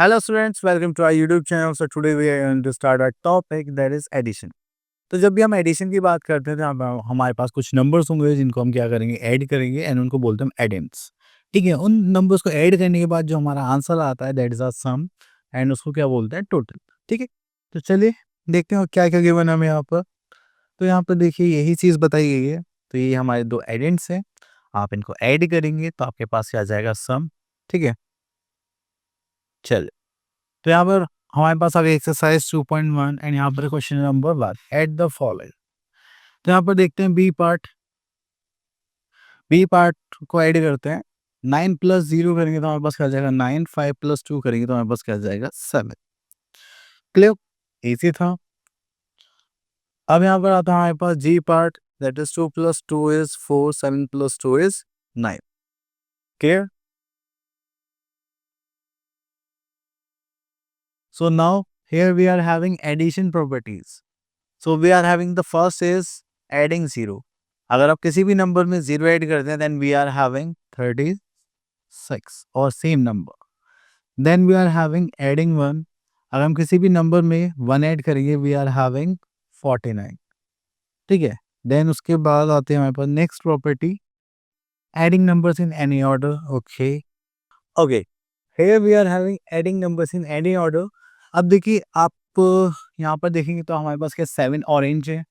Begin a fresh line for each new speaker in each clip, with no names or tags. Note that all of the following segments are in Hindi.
Hello students, welcome to our YouTube channel. So today we are going to start our topic that is addition. तो जब भी हम एडिशन की बात करते हैं तो हमारे पास कुछ नंबर्स होंगे जिनको हम क्या करेंगे ऐड करेंगे एंड उनको बोलते हैं एडेंट्स। ठीक है, उन नंबर्स को ऐड करने के बाद जो हमारा आंसर आता है that is a sum and उसको क्या बोलते हैं टोटल। ठीक है, तो चलिए देखते हैं क्या क्या गिवन है हमें यहाँ पर। तो यहाँ पर देखिए यही चीज़ बताई गई है। तो ये हमारे दो एडेंट्स हैं, आप इनको ऐड करेंगे तो आपके पास क्या आ जाएगा सम। ठीक है, चलिए तो यहाँ पर हमारे पास आ गई एक्सरसाइज 2.1 एंड यहाँ पर question number 1 eight the following. तो यहाँ पर देखते हैं बी पार्ट को ऐड करते हैं। 9 प्लस 0 करेंगे तो हमारे पास क्या आ जाएगा 9, 5 प्लस 2 करेंगे तो हमारे पास क्या आ जाएगा 7। क्लियर, इजी था। अब यहाँ पर आता है हमारे पास G part that is 2 plus 2 is 4, 7 plus 2 is 9। Clear, so now here we are having addition properties. So we are having the first is adding 0. अगर आप किसी भी नंबर में 0 ऐड करते हैं then we are having 36 और same number. then we are having adding 1. अगर हम किसी भी नंबर में 1 ऐड करेंगे we are having 49। ठीक है, then उसके बाद आते हैं हमारे पास next property adding numbers in any order. okay, here we are having adding numbers in any order. अब देखिए आप यहाँ पर देखेंगे तो हमारे पास क्या 7 ऑरेंज है,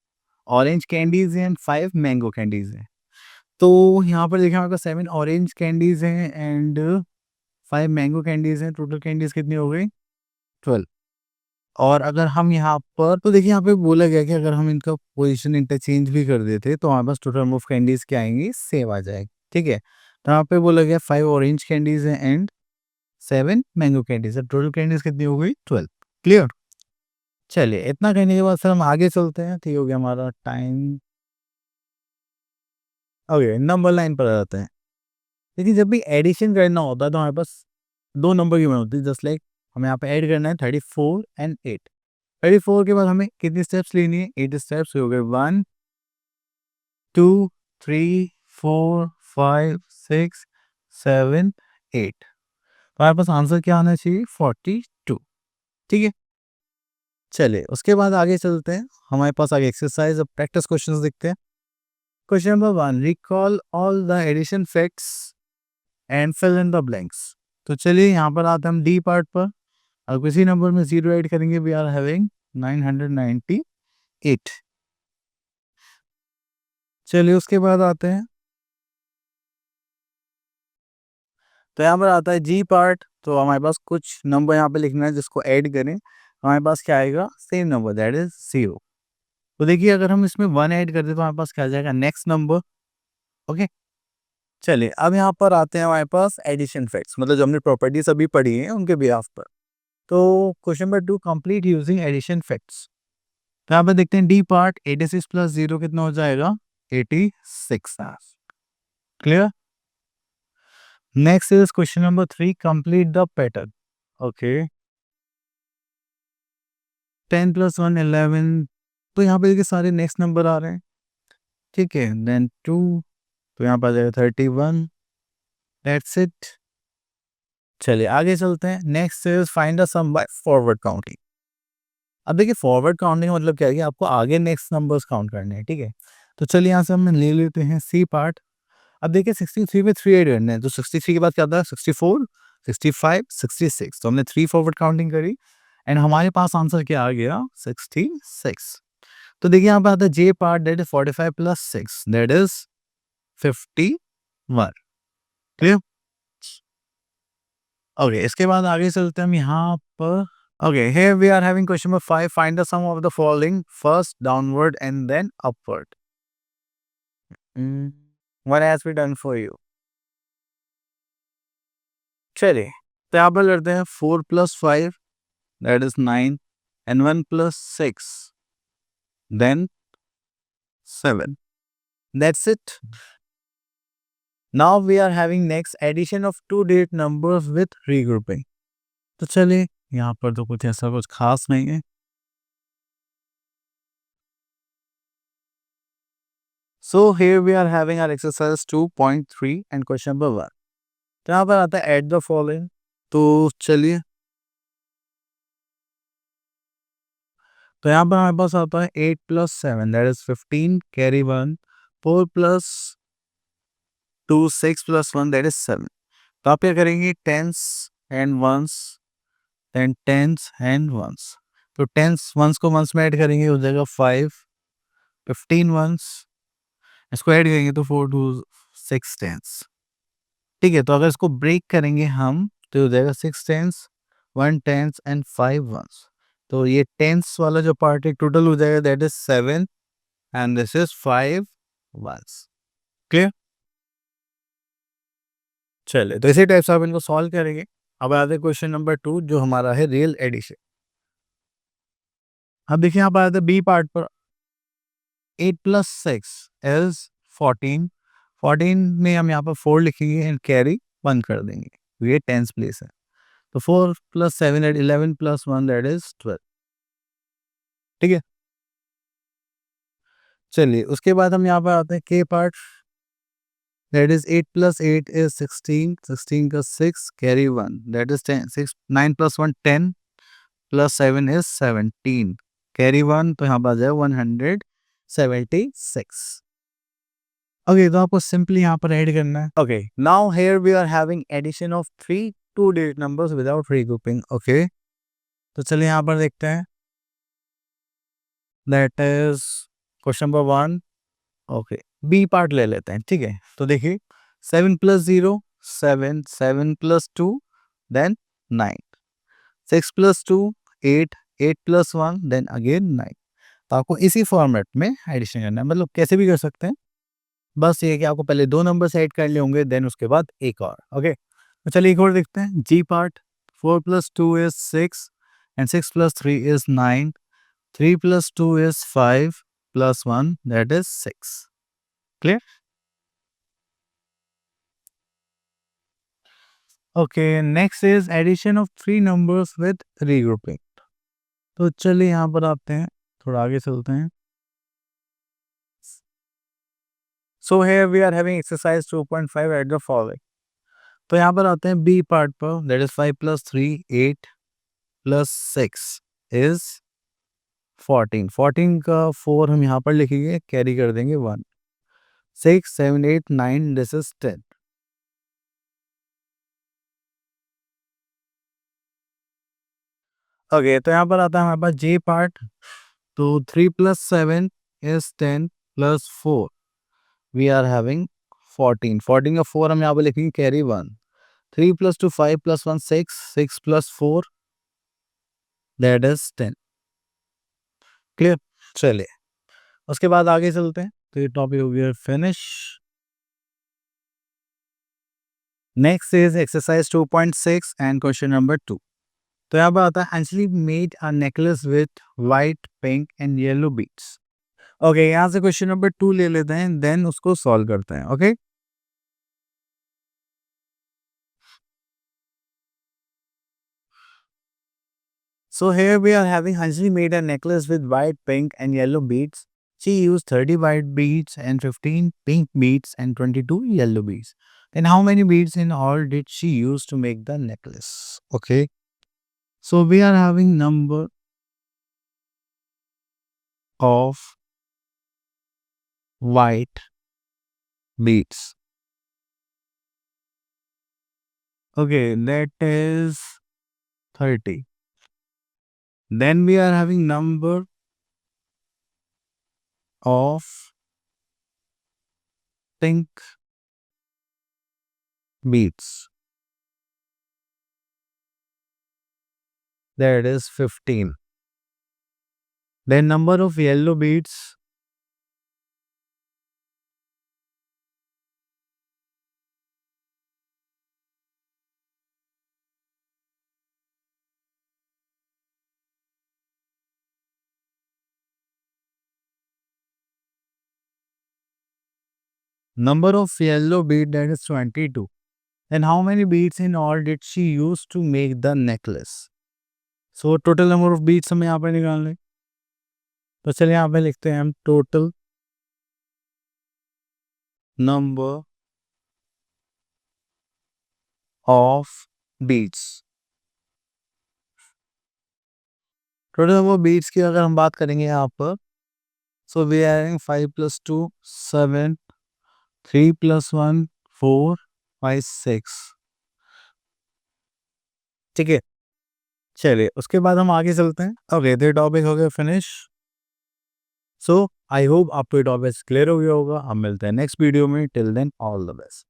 ऑरेंज कैंडीज हैं एंड 5 मैंगो कैंडीज हैं। तो यहाँ पर देखिए हमारे पास 7 ऑरेंज कैंडीज हैं एंड 5 मैंगो कैंडीज हैं। टोटल कैंडीज कितनी हो गई 12। और अगर हम यहाँ पर तो देखिए यहाँ पे बोला गया कि अगर हम इनका पोजीशन इंटरचेंज भी कर देते तो हमारे पास टोटल ऑफ कैंडीज क्या आएंगी सेम आ जाएगी। ठीक है, तो यहाँ पे बोला गया 5 ऑरेंज कैंडीज हैं एंड 7 मैंगो कैंडीज है। टोटल कैंडीज कितनी हो गई 12। क्लियर, चलिए इतना कहने के बाद सर हम आगे चलते हैं। ठीक हो गया हमारा टाइम। ओके, नंबर लाइन पर आ जाते हैं। लेकिन जब भी एडिशन करना होता है तो हमारे पास दो नंबर की होती है। जस्ट लाइक हमें यहाँ पे ऐड करना है 34 एंड 8। 34 के बाद हमें कितनी स्टेप्स लेनी है 8 स्टेप्स हो गए 1 2 3 4 5 6 7 8। तो हमारे पास आंसर क्या आना चाहिए 42। ठीक है, चलिए उसके बाद आगे चलते हैं। हमारे पास आगे एक्सरसाइज अब प्रैक्टिस क्वेश्चंस देखते हैं। Question number 1 recall all the addition facts and fill in the blanks. तो चलिए यहाँ पर आते हैं हम डी पार्ट पर। अब किसी नंबर में 0 ऐड करेंगे वी आर हैविंग 998। चलिए उसके बाद आते हैं तो यहाँ पर आता है जी पार्ट। तो हमारे पास कुछ नंबर यहाँ पे लिखना है जिसको ऐड करें हमारे पास क्या आएगा सेम नंबर दैट इज 0। तो देखिए अगर हम इसमें 1 ऐड कर दे तो हमारे पास क्या आ जाएगा नेक्स्ट नंबर। ओके, चलिए अब यहाँ पर आते हैं हमारे पास एडिशन फैक्ट्स, मतलब जो हमने प्रॉपर्टीज अभी पढ़ी है उनके बिहाफ पर। तो question number 2 complete using addition facts. तो यहाँ पे देखते हैं डी पार्ट 86 प्लस 0 कितना हो जाएगा 86। Clear, next is question number 3 complete the pattern. Okay, 10 plus 1 11। तो यहाँ पे देखिए सारे नेक्स्ट नंबर आ रहे हैं। ठीक है, देन 2 तो यहाँ पर आ जाएगा 31। That's it. चलिए आगे चलते हैं। Next is find the sum by forward counting. अब देखिए फॉरवर्ड काउंटिंग मतलब क्या है कि आपको आगे नेक्स्ट नंबर्स काउंट करने हैं। ठीक है, तो चलिए यहाँ से हम ले लेते हैं सी पार्ट। अब देखिए 63 में 3 ऐड करने हैं तो 63 के बाद क्या आता है 64 65 66। तो हमने 3 फॉरवर्ड काउंटिंग करी एंड हमारे पास आंसर क्या आ गया 66। तो देखिए यहाँ पे आता है J part that is 45 plus 6 that is 51। Clear, okay इसके बाद आगे चलते हैं हम यहाँ पर। Okay, here we are having question number 5 find the sum of the following first downward and then upward. What has been done for you? चलिए तो यहाँ पर करते हैं 4 plus 5 that is 9 and 1 plus 6 then 7। That's it. Now we are having next addition of two digit numbers with regrouping. तो चलिए यहाँ पर तो कुछ ऐसा कुछ खास नहीं है। So here we are having our exercise 2.3 and question number 1। तो यहाँ पर आता है एट द फॉलोइंग। तो चलिए तो यहाँ पर हमारे पास आता है 8 plus 7 that is 15 carry 1, 4 plus 2 6 plus 1 that is 7। तो आप क्या करेंगे, tens and ones, then tens and ones. तो टेंस वंस को वंस में ऐड करेंगे, हो जाएगा 5, 15 वंस, इसको ऐड करेंगे तो 4 2 6 टेंस। ठीक है, तो अगर इसको ब्रेक करेंगे हम तो हो जाएगा 6 टेंस, 1 टेंस एंड 5 वंस। तो ये टेंस वाला जो पार्ट है टोटल हो जाएगा that is 7 and this is 5 ones. Clear? चलिए, तो इसी टाइप से आप इनको सॉल्व करेंगे। अब आते हैं क्वेश्चन नंबर 2 जो हमारा है रियल एडिशन। अब देखिए यहाँ पर आते हैं बी पार्ट पर। 8 प्लस 6 इज 14। 14 में हम यहाँ पर 4 लिखेंगे एंड कैरी 1 कर देंगे, तो ये टेंस प्लेस है। तो 4 plus 7 at 11 plus 1 that is 12। ठीक है, चलिए उसके बाद हम यहाँ पर आते हैं के part. That is 8 plus 8 is 16, 16 का 6 carry 1 that is 10, 6 9 plus 1 10 plus 7 is 17 carry 1, तो यहाँ पर आ जाए 176। ओके, तो आपको सिंपली यहाँ पर ऐड करना है। Okay, now here we are having addition of 3 two digit numbers without regrouping. Okay, तो चलिए यहाँ पर देखते हैं। That is question number 1। Okay, B part ले लेते हैं। ठीक है, तो देखिए 7 plus 0 7, 7 plus 2 then 9, 6 plus 2 8, 8 plus 1 then again 9। तो आपको इसी फॉर्मेट में एडिशन करना है, मतलब कैसे भी कर सकते हैं। बस ये है कि आपको पहले 2 नंबर ऐड कर लिए होंगे, देन उसके बाद एक और। ओके, तो चलिए एक और देखते हैं। G part 4 plus 2 is 6 and 6 plus 3 is 9, 3 plus 2 is 5 plus 1 that is 6। Clear? Okay, next is addition of 3 numbers with regrouping. तो चलिए यहाँ पर आते हैं, थोड़ा आगे चलते हैं। So here we are having exercise 2.5 at the following. तो यहाँ पर आते हैं बी पार्ट पर। That is 5 plus 3 8 plus 6 is 14। 14 का 4 हम यहाँ पर लिखेंगे, कैरी कर देंगे 1, 6 7 8 9 दिस इज 10। ओके, तो यहाँ पर आता है हमारे पास जे पार्ट। तो 3 plus 7 is 10 plus 4 we are having 14। 14 का 4 हम यहाँ पर लिखेंगे, carry 1, 3 plus 2 5 plus 1 6, 6 plus 4 that is 10। Clear? चलिए उसके बाद आगे चलते हैं। तो ये टॉपिक हो गया finish. Next is exercise 2.6 and question number 2। तो यहाँ पर आता है Anjali made a necklace with white pink and yellow beads. Okay, यहाँ से क्वेश्चन नंबर 2 ले लेते हैं, देन उसको सॉल्व करते हैं। Okay, so here we are having Anjali made a necklace with white, pink and yellow beads. She used 30 white beads and 15 pink beads and 22 yellow beads. Then how many beads in all did she use to make the necklace? Okay, so we are having number of white beads. Okay, that is 30. Then we are having number of pink beads. That is 15. Then number of yellow beads. Number of yellow bead that is 22. Then how many beads in all did she use to make the necklace? So total number of beads हमें यहाँ पे निकालने। तो चलिए यहाँ पे लिखते हैं हम total number of beads। Total number of beads की अगर हम बात करेंगे यहाँ पर, सो वी आर हैविंग 5 + 2 7, 3 + 1 4 5 6। ठीक है, चलिए उसके बाद हम आगे चलते हैं। ओके, तो टॉपिक हो गया फिनिश। सो आई होप आपको ये टॉपिक क्लियर हो गया होगा। हम मिलते हैं नेक्स्ट वीडियो में। Till then all the best.